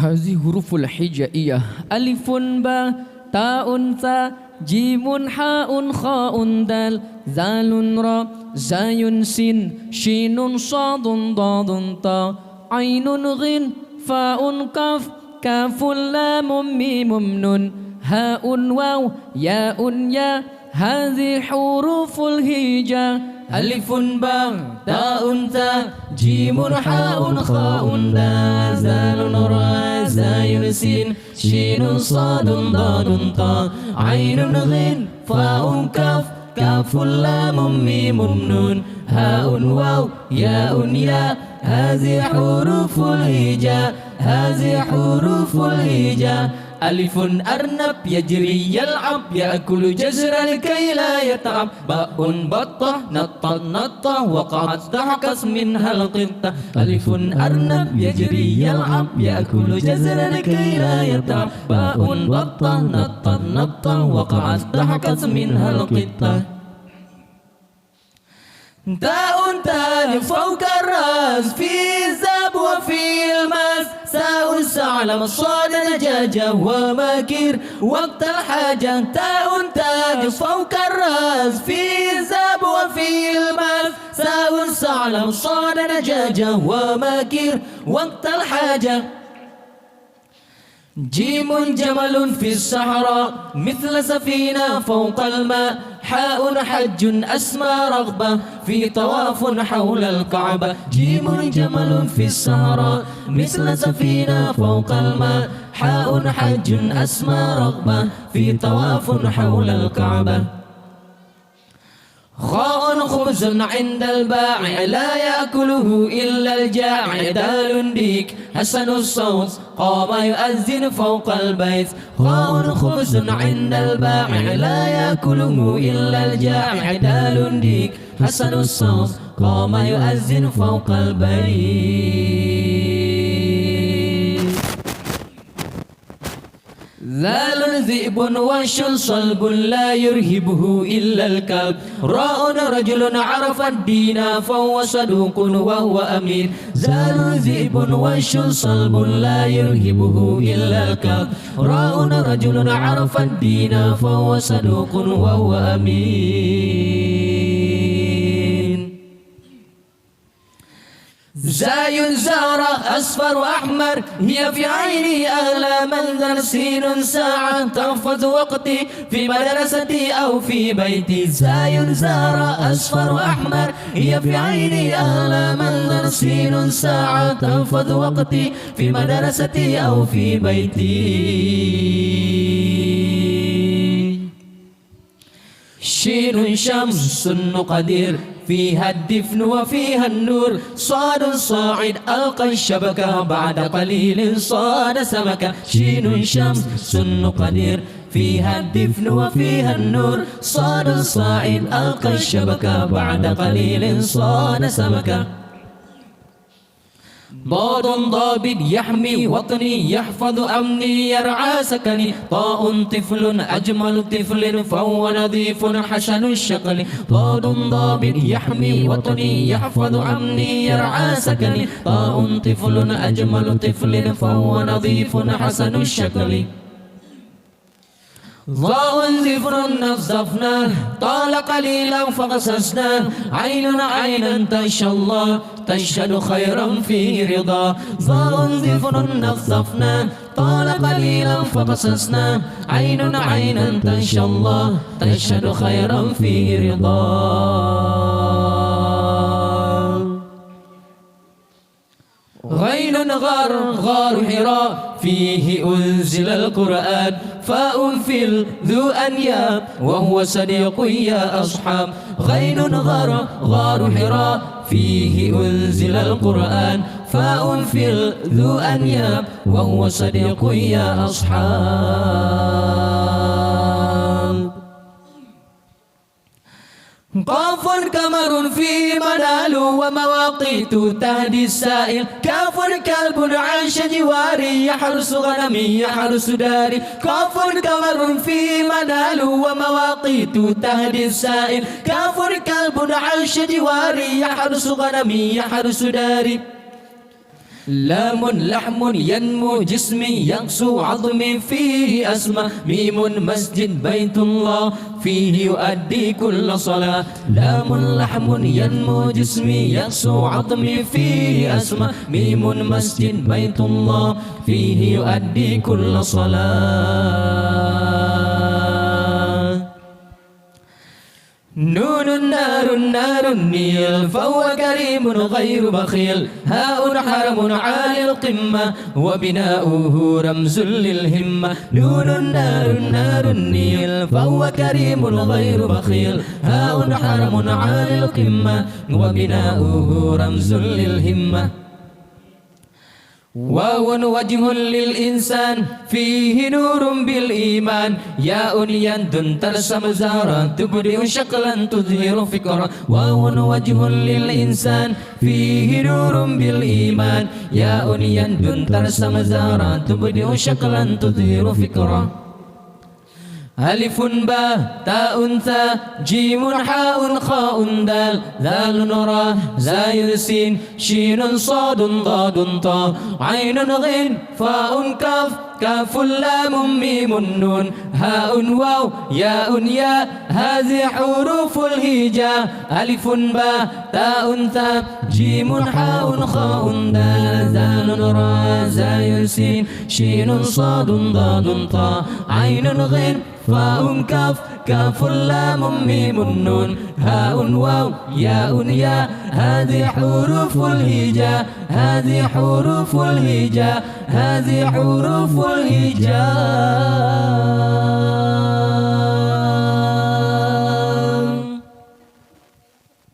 هذه حروف الهجائية: ألف باء تاء ثاء جيم حاء خاء دال ذال راء زاي سين شين صاد ضاد طاء عين غين فاء كاف كاف لام ميم نون هاء واو ياء يا هذه حروف الهجاء: ألف باء تاء ثاء جيم حاء خاء دال ذال راء زاي سين شين صاد ضاد طاء عين غين فاء كاف كاف لام ميم نون هاء واو ياء يا هذه حروف الهجاء هذه حروف الهجاء: ألف أرنب يجري يلعب يأكل جزرا كي لا يتعب باء بطة نطت نطة وقعت ضحكت منها القطة ألف أرنب يجري يلعب يأكل جزرا كي لا يتعب باء بطة نطت نطة وقعت ضحكت منها القطة تاء تاء فوق الراس في الذئب وفي الماس ساء ثعلب صاد دجاجة وماكر وقت الحاجة تاء تاء فوق الراس في الذئب وفي الماس ساء ثعلب صاد دجاجة وماكر وقت الحاجة جيم جمل في الصحراء مثل سفينة فوق الماء حاء حج أسمى رغبة في طواف حول الكعبة جيم جمل في الصحراء مثل سفينة فوق الماء حاء حج أسمى رغبة في طواف حول الكعبة خاء خبز عند البائع لا يأكله إلا الجائع دال ديك حسن الصوت قام يؤذن فوق البيت خاء خبز عند البائع لا يأكله إلا الجائع دال ديك حسن الصوت قام يؤذن فوق البيت ذال ذئب وش صلب لا يرهبه إلا الكلب راء رجل عرف الدين فهو صدوق وهو أمين ذال ذئب وش صلب لا يرهبه إلا الكلب راء رجل عرف الدين فهو صدوق وهو أمين زاي زارة أصفر أحمر هي في عيني أغلى منظر سين ساعة تحفظ وقتي في مدرستي أو في بيتي زاي زارة أصفر أحمر هي في عيني أغلى منظر سين ساعة تحفظ وقتي في مدرستي أو في بيتي شين شمس قدير فيها الدفن وفيها النور صاد صاعد ألقى الشبكة بعد قليل صاد سمكة شين شمس قدير فيها الدفن وفيها النور صاد صاعد ألقى الشبكة بعد قليل صاد سمكة ضاد ضابط يحمي وطني يحفظ أمني يرعى سكني طاء طفل أجمل طفل فهو نظيف حسن الشكل ضاد ضابط يحمي وطني يحفظ أمني يرعى سكني طاء طفل أجمل طفل فهو نظيف حسن الشكل ضاء ذفر نظفناه طال قليلا فقصصناه عين عينا تشهد الله تشهد خيرا في رضا ضاء ذفر نظفناه طال قليلا فقصصناه عين عينا تشهد الله تشهد خيرا في رضا غين غار غار حراء فيه أنزل القرآن فاء في ذو أنياب وهو صديق يا أصحاب غين غار غار حراء فيه أنزل القرآن فاء في ذو أنياب وهو صديق يا أصحاب قاف كمر في منال ومواقيت تهدي السائل كاف كلب عاش جواري يحرس غنمي يحرس داري كاف كمر في منال ومواقيت تهدي السائل كاف كلب عاش جواري يحرس غنمي يحرس داري لام لحم ينمو جسمي يقسو عظمي فيه أسمى ميم مسجد بيت الله فيه يؤدي كل صلاة لام لحم ينمو جسمي يقسو عظمي فيه أسمى ميم مسجد بيت الله فيه يؤدي كل صلاة نون نار النيل فهو كريم غير بخيل هاء حرم عالي القمة وبناؤه رمز للهمة نون نار النيل فهو كريم غير بخيل هاء حرم عالي القمة وبناؤه رمز للهمة واو وجه للإنسان فيه نور بالإيمان ياء يد ترسم زهرا تبدئ شكلا تظهر فكرا واو وجه للإنسان فيه نور بالإيمان ياء يد ترسم زهرا تبدئ شكلا تظهر فكرا ألف باء تاء ثاء جيم حاء خاء دال ذال راء زاي سين شين صاد ضاد طاء عين غين فاء كاف كاف لام ميم نون هاء واو ياء ياء هذه حروف الهجاء ألف باء تاء ثاء جيم حاء خاء دال ذال راء زاي سين شين صاد ضاد طاء عين غين فاء كاف كاف لام ميم نون هاء واو ياء ياء هذه حروف الهجاء هذه حروف الهجاء هذه حروف الهجاء